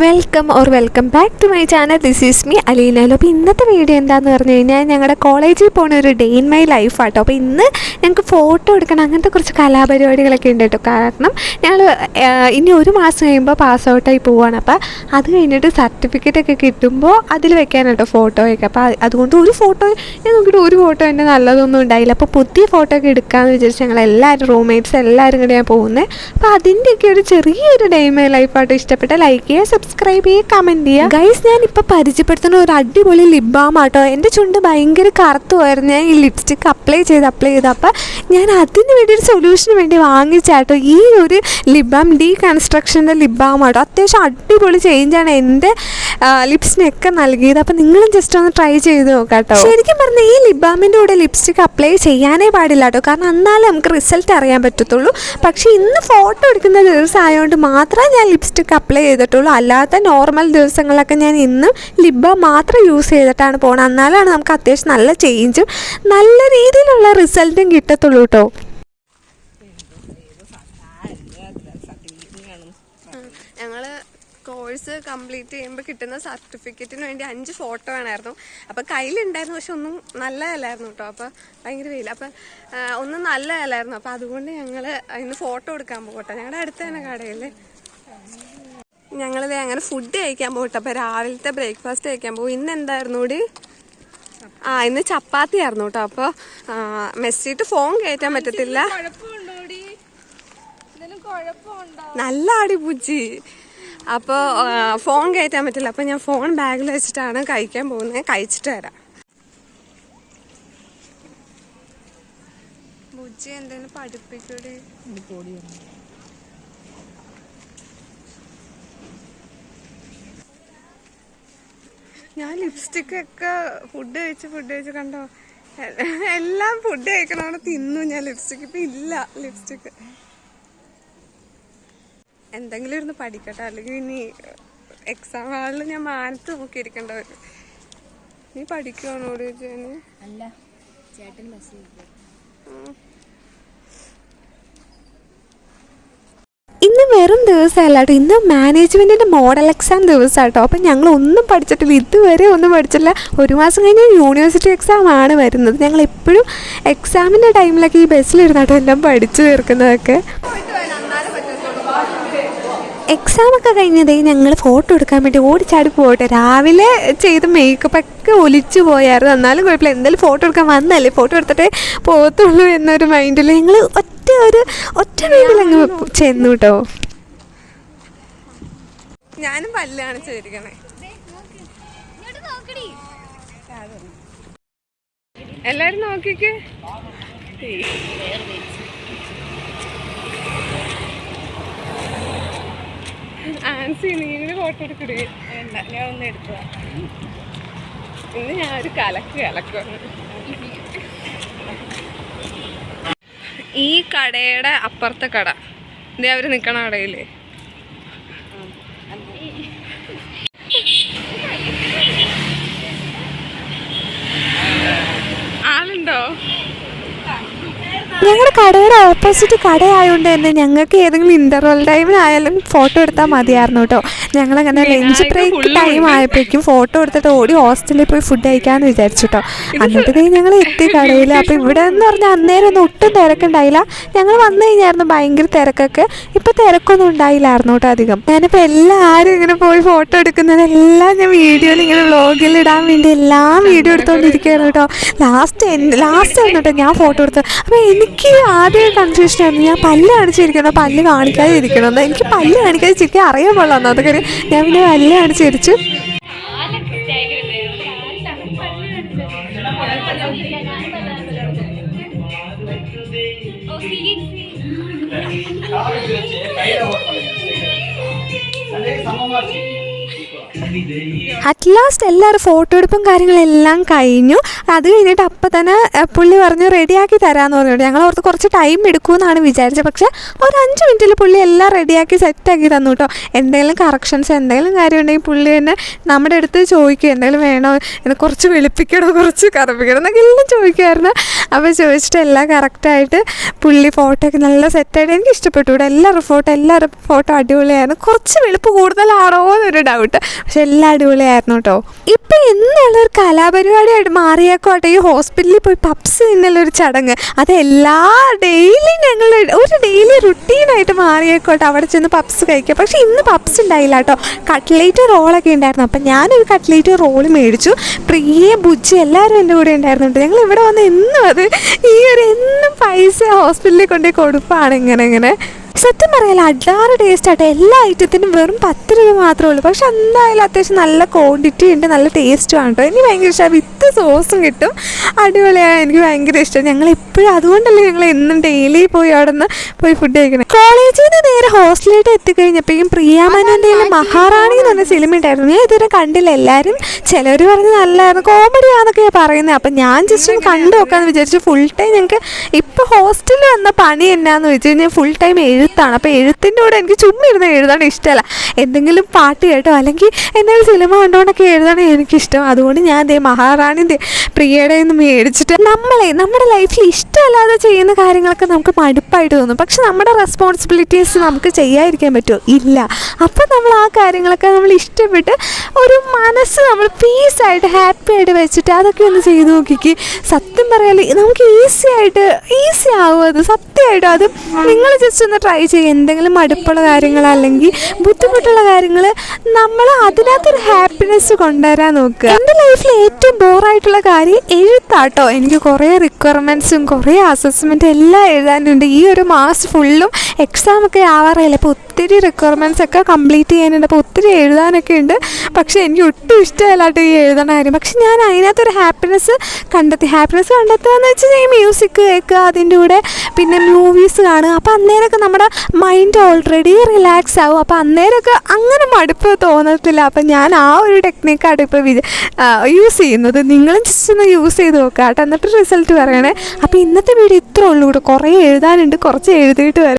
Welcome back to my channel. This is me അലീനല്ലോ. അപ്പോൾ ഇന്നത്തെ വീഡിയോ എന്താണെന്ന് പറഞ്ഞു കഴിഞ്ഞാൽ ഞങ്ങളുടെ കോളേജിൽ പോകുന്ന ഒരു ഡേ ഇൻ മൈ ലൈഫ് ആട്ടോ. അപ്പോൾ ഇന്ന് ഞങ്ങൾക്ക് ഫോട്ടോ എടുക്കണം, അങ്ങനത്തെ കുറച്ച് കലാപരിപാടികളൊക്കെ ഉണ്ട് കേട്ടോ. കാരണം ഞങ്ങൾ ഇനി ഒരു മാസം കഴിയുമ്പോൾ പാസ് ഔട്ടായി പോവുകയാണ്. അപ്പോൾ അത് കഴിഞ്ഞിട്ട് സർട്ടിഫിക്കറ്റൊക്കെ കിട്ടുമ്പോൾ അതിൽ വെക്കാനാട്ടോ ഫോട്ടോയൊക്കെ. അപ്പോൾ അതുകൊണ്ട് ഒരു ഫോട്ടോ ഞാൻ നോക്കിയിട്ട് ഒരു ഫോട്ടോ എൻ്റെ നല്ലതൊന്നും ഉണ്ടായില്ല. അപ്പോൾ പുതിയ ഫോട്ടോ ഒക്കെ എടുക്കാമെന്ന് വിചാരിച്ച് ഞങ്ങൾ എല്ലാവരും റൂംമേറ്റ്സ് എല്ലാവരും കൂടെ ഞാൻ പോകുന്നത്. അപ്പോൾ അതിൻ്റെയൊക്കെ ഒരു ചെറിയൊരു ഡേ ഇൻ മൈ ലൈഫായിട്ട് ഇഷ്ടപ്പെട്ട ലൈക്ക് ചെയ്യുക, സബ്സ്ക്രൈബ് ചെയ്യുക, കമൻറ്റ് ചെയ്യുക. ഗൈസ്, ഞാനിപ്പോൾ പരിചയപ്പെടുത്തുന്ന ഒരു അടിപൊളി ലിപ് ബാം ആട്ടോ. എൻ്റെ ചുണ്ട് ഭയങ്കര കറുത്തു പോയിരുന്നു. ഞാൻ ഈ ലിപ്സ്റ്റിക്ക് അപ്ലൈ ചെയ്ത് അപ്പോൾ ഞാൻ അതിന് വേണ്ടി ഒരു സൊല്യൂഷന് വേണ്ടി വാങ്ങിച്ചാട്ടോ ഈ ഒരു ലിപ് ബാം. ഡീകൺസ്ട്രക്ഷൻ്റെ ലിപ് ബാം ആട്ടോ. അത്യാവശ്യം അടിപൊളി ചേഞ്ചാണ് എൻ്റെ ലിപ്സിനൊക്കെ നൽകിയത്. അപ്പോൾ നിങ്ങളും ജസ്റ്റ് ഒന്ന് ട്രൈ ചെയ്ത് നോക്കാട്ടോ. ശരിക്കും പറഞ്ഞാൽ ഈ ലിപ് ബാമിൻ്റെ കൂടെ ലിപ്സ്റ്റിക്ക് അപ്ലൈ ചെയ്യാനേ പാടില്ല കേട്ടോ. കാരണം എന്നാലേ നമുക്ക് റിസൾട്ട് അറിയാൻ പറ്റത്തുള്ളൂ. പക്ഷേ ഇന്ന് ഫോട്ടോ എടുക്കുന്ന ദിവസം ആയതുകൊണ്ട് മാത്രമേ ഞാൻ ലിപ്സ്റ്റിക്ക് അപ്ലൈ ചെയ്തിട്ടുള്ളൂ. അല്ലാത്ത നോർമൽ ദിവസങ്ങളിലൊക്കെ ഞാൻ ഇന്നും ലിപ് ബാം മാത്രം യൂസ് ചെയ്തിട്ടാണ് പോകുന്നത്. എന്നാലാണ് നമുക്ക് അത്യാവശ്യം നല്ല ചേഞ്ചും നല്ല രീതിയിലുള്ള റിസൾട്ടും കിട്ടത്തുള്ളൂ കേട്ടോ. ഞങ്ങൾ കോഴ്സ് കംപ്ലീറ്റ് ചെയ്യുമ്പോൾ കിട്ടുന്ന സർട്ടിഫിക്കറ്റിന് വേണ്ടി 5 ഫോട്ടോ വേണമായിരുന്നു. അപ്പോൾ കയ്യിലുണ്ടായിരുന്നു, പക്ഷെ ഒന്നും നല്ലതല്ലായിരുന്നു കേട്ടോ. അപ്പോൾ ഭയങ്കര വെയിൽ, അപ്പം ഒന്നും നല്ലതല്ലായിരുന്നു. അപ്പോൾ അതുകൊണ്ട് ഞങ്ങൾ ഇന്ന് ഫോട്ടോ എടുക്കാൻ പോകട്ടെ. ഞങ്ങളുടെ അടുത്ത് തന്നെ കടയിൽ ഞങ്ങളിത് അങ്ങനെ ഫുഡ് കഴിക്കാൻ പോകട്ടെ. അപ്പോൾ രാവിലത്തെ ബ്രേക്ക്ഫാസ്റ്റ് കഴിക്കാൻ പോകും. ഇന്ന് എന്തായിരുന്നു കൂടി? ഇന്ന് ചപ്പാത്തി ആയിരുന്നു കേട്ടോ. അപ്പോൾ മെസ്സിട്ട് ഫോൺ കയറ്റാൻ പറ്റത്തില്ല. നല്ല അടിപൂച്ചി. അപ്പോൾ ഫോൺ കയറ്റാൻ പറ്റില്ല. അപ്പോൾ ഞാൻ ഫോൺ ബാഗിൽ വെച്ചിട്ടാണ് കഴിക്കാൻ പോകുന്നത്. കഴിച്ചിട്ട് വരാം. ബുജ്ജി എന്തെങ്കിലും പഠിപ്പിക്കൂടെ? ഞാൻ ലിപ്സ്റ്റിക്കൊക്കെ ഫുഡ് കഴിച്ച് കണ്ടോ, എല്ലാം ഫുഡ് കഴിക്കണോടെ തിന്നു ഞാൻ. ലിപ്സ്റ്റിക്ക് ഇപ്പം ഇല്ല. ലിപ്സ്റ്റിക്ക് എന്തെങ്കിലും ഇരുന്ന് പഠിക്കട്ടെ, അല്ലെങ്കിൽ ഇനി എക്സാം ഹാളിൽ ഞാൻ മാനത്ത് നോക്കിയിരിക്കേണ്ട വരും. നീ പഠിക്കുവാണോട് ചോദിച്ചാൽ? അല്ല, ചേട്ടൻ മെസ്സേജ്. ഇന്ന് വെറും ദിവസമല്ല കേട്ടോ, ഇന്ന് മാനേജ്മെൻറ്റിൻ്റെ മോഡൽ എക്സാം ദിവസമാണ് കേട്ടോ. അപ്പം ഞങ്ങൾ ഒന്നും പഠിച്ചിട്ടില്ല, ഇതുവരെ ഒന്നും പഠിച്ചില്ല. ഒരു മാസം കഴിഞ്ഞ് യൂണിവേഴ്സിറ്റി എക്സാം ആണ് വരുന്നത്. ഞങ്ങൾ എപ്പോഴും എക്സാമിൻ്റെ ടൈമിലൊക്കെ ഈ ബസ്സിലിരുന്നാട്ടോ എല്ലാം പഠിച്ചു തീർക്കുന്നതൊക്കെ. എക്സാമൊക്കെ കഴിഞ്ഞതേ ഞങ്ങൾ ഫോട്ടോ എടുക്കാൻ വേണ്ടി ഓടിച്ചാടി പോകട്ടെ. രാവിലെ ചെയ്ത മേക്കപ്പൊക്കെ ഒലിച്ചു പോയായിരുന്നു. എന്നാലും കുഴപ്പമില്ല, എന്തായാലും ഫോട്ടോ എടുക്കാൻ വന്നല്ലേ, ഫോട്ടോ എടുത്തിട്ടേ പോകത്തുള്ളൂ എന്നൊരു മൈൻഡിൽ ഞങ്ങൾ ഒറ്റ വീട്ടിൽ അങ്ങ് ചെന്നു കേട്ടോ. ഞാനും പല്ല് കാണിച്ചിരിക്കണേ. എല്ലാരും നോക്കിക്ക്. ആൻസി, നീങ്ങനെ ഫോട്ടോ എടുക്കണേ? വേണ്ട, ഞാൻ ഒന്ന് എടുക്കുക. ഇന്ന് ഞാനൊരു കലക്കുവാണ്. ഈ കടയുടെ അപ്പുറത്തെ കട, ഇതേ അവർ നിൽക്കണ കടയില്ലേ, ആളുണ്ടോ? ഞങ്ങളുടെ കടയുടെ ഓപ്പോസിറ്റ് കടയായതുകൊണ്ട് തന്നെ ഞങ്ങൾക്ക് ഏതെങ്കിലും ഇൻ്റർവെൽ ടൈമിനായാലും ഫോട്ടോ എടുത്താൽ മതിയായിരുന്നു കേട്ടോ. ഞങ്ങളങ്ങനെ ലഞ്ച് ബ്രേക്ക് ടൈം ആയപ്പോഴേക്കും ഫോട്ടോ എടുത്തിട്ട് ഓടി ഹോസ്റ്റലിൽ പോയി ഫുഡ് കഴിക്കാമെന്ന് വിചാരിച്ചു കേട്ടോ. എന്നിട്ട് ഞങ്ങൾ എത്തി കടയിൽ. അപ്പോൾ ഇവിടെ എന്ന് പറഞ്ഞാൽ അന്നേരം ഒന്നും ഒട്ടും തിരക്കുണ്ടായില്ല. ഞങ്ങൾ വന്നു കഴിഞ്ഞായിരുന്നു ഭയങ്കര തിരക്കൊക്കെ. ഇപ്പോൾ തിരക്കൊന്നും ഉണ്ടായില്ലായിരുന്നു കേട്ടോ അധികം. ഞാനിപ്പോൾ എല്ലാവരും ഇങ്ങനെ പോയി ഫോട്ടോ എടുക്കുന്നതെല്ലാം ഞാൻ വീഡിയോയിൽ ഇങ്ങനെ വ്ളോഗിൽ ഇടാൻ വേണ്ടി എല്ലാം വീഡിയോ എടുത്തുകൊണ്ടിരിക്കുകയാണ് കേട്ടോ. ലാസ്റ്റ് ആയിരുന്നു കേട്ടോ ഞാൻ ഫോട്ടോ എടുത്തത്. അപ്പോൾ എനിക്ക് ആദ്യം കൺഫ്യൂഷൻ ആയിരുന്നു, ഞാൻ പല്ല് കാണിച്ചിരിക്കണം, പല്ല് കാണിക്കാതെ ഇരിക്കണമെന്ന്. എനിക്ക് പല്ല് കാണിക്കാതെ ചിരിക്കാൻ അറിയാൻ പാടില്ല. അതൊക്കെ ഞാൻ പിന്നെ പല്ല് കാണിച്ചിരിച്ചു. അറ്റ് ലാസ്റ്റ് എല്ലാവരും ഫോട്ടോ എടുപ്പും കാര്യങ്ങളെല്ലാം കഴിഞ്ഞു. അത് കഴിഞ്ഞിട്ട് അപ്പം തന്നെ പുള്ളി പറഞ്ഞു റെഡിയാക്കി തരാമെന്ന് പറഞ്ഞിട്ട് ഞങ്ങൾ ഓർത്ത് കുറച്ച് ടൈം എടുക്കുമെന്നാണ് വിചാരിച്ചത്. പക്ഷേ ഒരു 5 മിനിറ്റിൽ പുള്ളി എല്ലാം റെഡിയാക്കി സെറ്റാക്കി തന്നു കേട്ടോ. എന്തെങ്കിലും കറക്ഷൻസ് എന്തെങ്കിലും കാര്യം ഉണ്ടെങ്കിൽ പുള്ളി തന്നെ നമ്മുടെ അടുത്ത് ചോദിക്കും എന്തെങ്കിലും വേണോ, എന്നെ കുറച്ച് വെളുപ്പിക്കണോ കുറച്ച് കറുപ്പിക്കണോ എന്നൊക്കെ എല്ലാം ചോദിക്കുമായിരുന്നു. അപ്പോൾ ചോദിച്ചിട്ട് എല്ലാം കറക്റ്റായിട്ട് പുള്ളി ഫോട്ടോ ഒക്കെ നല്ല സെറ്റായിട്ട് എനിക്ക് ഇഷ്ടപ്പെട്ടു. ഇവിടെ എല്ലാവരും ഫോട്ടോ അടിപൊളിയായിരുന്നു. കുറച്ച് വെളുപ്പ് കൂടുതലാണോ എന്നൊരു ഡൗട്ട്, പക്ഷെ എല്ലാം അടിപൊളിയായിരുന്നു കേട്ടോ. ഇപ്പം എന്നുള്ളൊരു കലാപരിപാടിയായിട്ട് മാറിയേക്കോട്ടെ ഈ ഹോസ്പിറ്റലിൽ പോയി പപ്സ് തിന്നലൊരു ചടങ്ങ്, അത് ഡെയിലി ഞങ്ങൾ ഒരു ഡെയിലി റുട്ടീനായിട്ട് മാറിയേക്കോട്ടെ അവിടെ ചെന്ന് പപ്സ് കഴിക്കുക. പക്ഷേ ഇന്ന് പപ്സ് ഉണ്ടായില്ല കേട്ടോ, കട്ട്ലേറ്റ് റോളൊക്കെ ഉണ്ടായിരുന്നു. അപ്പം ഞാനൊരു കട്ട്ലേറ്റ് റോൾ മേടിച്ചു. പ്രിയ ബുജ്ജി എല്ലാവരും എൻ്റെ കൂടെ ഉണ്ടായിരുന്നു കേട്ടോ. ഞങ്ങൾ ഇവിടെ വന്ന് എന്നും എന്നും പൈസ ഹോസ്പിറ്റലിൽ കൊണ്ടുപോയി കൊടുപ്പാണ് ഇങ്ങനെ. സത്യം പറയാലോ അഡാറ് ടേസ്റ്റ് ആട്ടോ. എല്ലാ ഐറ്റത്തിനും വെറും 10 രൂപ മാത്രമേ ഉള്ളൂ. പക്ഷെ എന്തായാലും അത്യാവശ്യം നല്ല ക്വാണ്ടിറ്റി ഉണ്ട്, നല്ല ടേസ്റ്റും ആണ് കേട്ടോ. എനിക്ക് ഭയങ്കര ഇഷ്ടമാണ്. വിത്ത് സോസും കിട്ടും, അടിപൊളിയാണ്. എനിക്ക് ഭയങ്കര ഇഷ്ടം. ഞങ്ങൾ എപ്പോഴും അതുകൊണ്ടല്ലേ ഞങ്ങൾ എന്നും ഡെയിലി പോയി അവിടെ നിന്ന് പോയി ഫുഡ് കഴിക്കണം. കോളേജിൽ നിന്ന് നേരെ ഹോസ്റ്റലിലോട്ട് എത്തിക്കഴിഞ്ഞപ്പോഴേക്കും പ്രിയാമനൻ്റെ മഹാറാണി എന്ന് പറഞ്ഞ സിനിമ ഉണ്ടായിരുന്നു. ഞാൻ ഇതുവരെ കണ്ടില്ല. എല്ലാവരും ചിലർ പറഞ്ഞ് നല്ലതായിരുന്നു, കോമഡിയാന്നൊക്കെയാണ് പറയുന്നത്. അപ്പം ഞാൻ ജസ്റ്റ് ഒന്ന് കണ്ടു നോക്കാമെന്ന് വിചാരിച്ചു. ഫുൾ ടൈം ഞങ്ങൾക്ക് ഇപ്പോൾ ഹോസ്റ്റലിൽ വന്ന പണി എന്നാന്ന് വെച്ച് കഴിഞ്ഞാൽ ഫുൾ ടൈം എഴുത്താണ്. അപ്പോൾ എഴുത്തിൻ്റെ കൂടെ എനിക്ക് ചുമ്മാ ഇരുന്ന് എഴുതാൻ ഇഷ്ടമല്ല. എന്തെങ്കിലും പാട്ട് കേട്ടോ അല്ലെങ്കിൽ എന്തെങ്കിലും സിനിമ കണ്ടുകൊണ്ടൊക്കെ എഴുതാനാണ് എനിക്കിഷ്ടം. അതുകൊണ്ട് ഞാൻ മഹാറാണി പ്രിയയുടെ നിന്ന് മേടിച്ചിട്ട് നമ്മുടെ ലൈഫിൽ ഇഷ്ടമല്ലാതെ ചെയ്യുന്ന കാര്യങ്ങളൊക്കെ നമുക്ക് മടുപ്പായിട്ട് തോന്നും. പക്ഷെ നമ്മുടെ റെസ്പോൺസിബിലിറ്റീസ് നമുക്ക് ചെയ്യാതിരിക്കാൻ പറ്റുമോ? ഇല്ല. അപ്പം നമ്മൾ ആ കാര്യങ്ങളൊക്കെ നമ്മൾ ഇഷ്ടപ്പെട്ട് ഒരു മനസ്സ് നമ്മൾ പീസായിട്ട് ഹാപ്പി ആയിട്ട് വെച്ചിട്ട് അതൊക്കെ ഒന്ന് ചെയ്ത് നോക്കിക്ക്. സത്യം പറയാല് നമുക്ക് ഈസി ആവും അത്. സത്യമായിട്ടും അത് നിങ്ങൾ ജസ്റ്റ് ഒന്ന് ട്രൈ ചെയ്യുക. എന്തെങ്കിലും മടുപ്പുള്ള കാര്യങ്ങൾ അല്ലെങ്കിൽ ബുദ്ധിമുട്ടുള്ള കാര്യങ്ങൾ നമ്മൾ അതിനകത്തൊരു ഹാപ്പിനെസ് കൊണ്ടുവരാൻ നോക്കുക. എൻ്റെ ലൈഫിൽ ഏറ്റവും ബോറായിട്ടുള്ള കാര്യം എഴുത്താട്ടോ. എനിക്ക് കുറേ റിക്വയർമെൻറ്റ്സും കുറേ അസസ്മെൻറ്റും എല്ലാം എഴുതാനുണ്ട്. ഈ ഒരു മാസം ഫുള്ളും എക്സാമൊക്കെ ആവാറില്ല. അപ്പോൾ ഒത്തിരി റിക്വയർമെൻറ്റ്സ് ഒക്കെ കംപ്ലീറ്റ് ചെയ്യാനുണ്ട്. അപ്പോൾ ഒത്തിരി എഴുതാനൊക്കെ ഉണ്ട്. പക്ഷേ എനിക്ക് ഒട്ടും ഇഷ്ടമല്ലാട്ടോ ഈ എഴുതണ കാര്യം. പക്ഷെ ഞാൻ അതിനകത്തൊരു ഹാപ്പിനെസ് കണ്ടെത്തുക എന്ന് വെച്ച് കഴിഞ്ഞാൽ മ്യൂസിക് കേൾക്കുക, അതിൻ്റെ കൂടെ പിന്നെ മൂവീസ് കാണുക. അപ്പോൾ അന്നേരമൊക്കെ നമ്മുടെ മൈൻഡ് ഓൾറെഡി റിലാക്സ് ആവും. അപ്പോൾ അന്നേരമൊക്കെ അങ്ങനെ മടുപ്പ് തോന്നത്തില്ല. അപ്പം ഞാൻ ആ ഒരു ടെക്നിക്കാണ് ഇപ്പോൾ യൂസ് ചെയ്യുന്നത്. നിങ്ങളും ജസ്റ്റ് ഒന്ന് യൂസ് ചെയ്ത് നോക്കുക കേട്ടോ, എന്നിട്ട് റിസൾട്ട് പറയണേ. അപ്പോൾ ഇന്നത്തെ വീഡിയോ ഇത്രേ ഉള്ളൂ. കൂടെ കുറേ എഴുതാനുണ്ട്, കുറച്ച് എഴുതിയിട്ട് വരാം.